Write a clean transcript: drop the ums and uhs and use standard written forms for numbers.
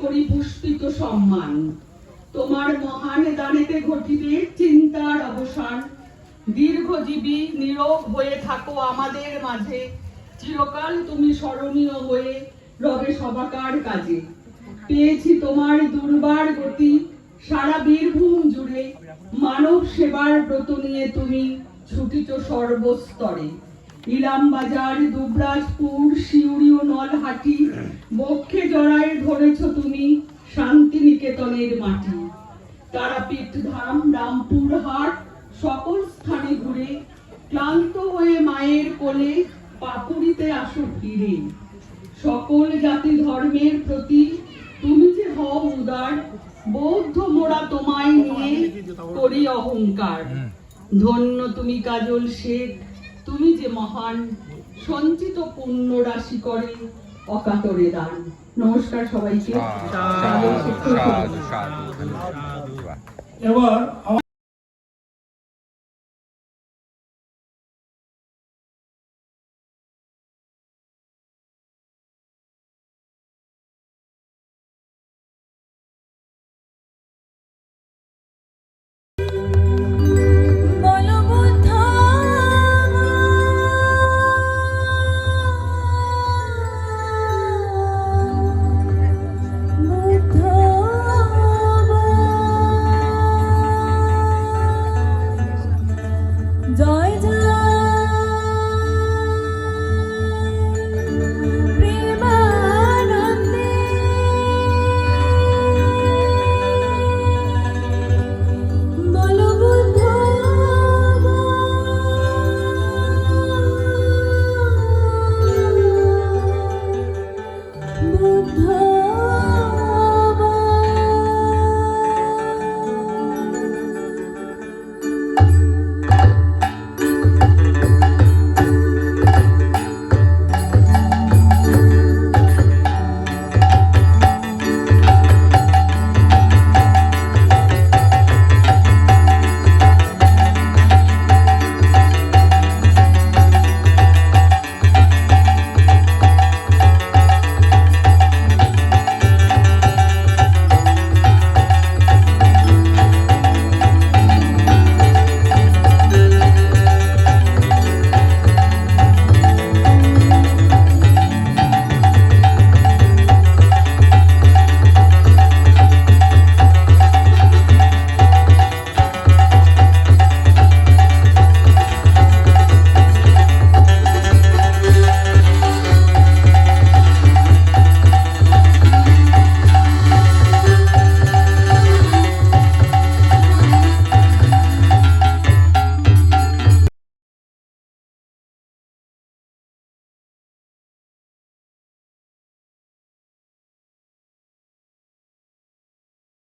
করি পুষ্পিত সম্মান। তোমার মহান দানেতে ঘটিবে চিন্তার অবসান। দীর্ঘজীবী নীরব হয়ে থাকো আমাদের মাঝে, চিরকাল তুমি স্মরণীয় হয়ে রবে সবাকার কাজে। পেয়েছি তোমার দুর্বার গতি সারা বীরভূম জুড়ে, মানব সেবার ব্রত নিয়ে তুমি ছুটিছ সর্বস্তরে। ইলামবাজার, দুবরাজপুর, সিউড়ি ও নলহাটি, বক্ষে জড়ায় ধরেছ তুমি শান্তিনিকেতনের মাটি। তারাপীঠ ধাম, রামপুর হাট, সকল স্থানে ঘুরে ক্লান্ত হয়ে মায়ের কোলে পাপুরিতে আসো ফিরে। সকল জাতি ধর্মের প্রতি তুমি যে হও উদার, বৌদ্ধ মোরা তোমায় নিয়ে করি অহংকার। ধন্য তুমি কাজল শেখ, তুমি যে মহান, সঞ্চিত পুণ্য রাশি করে অকাতরে দান। নমস্কার সবাইকে। এবার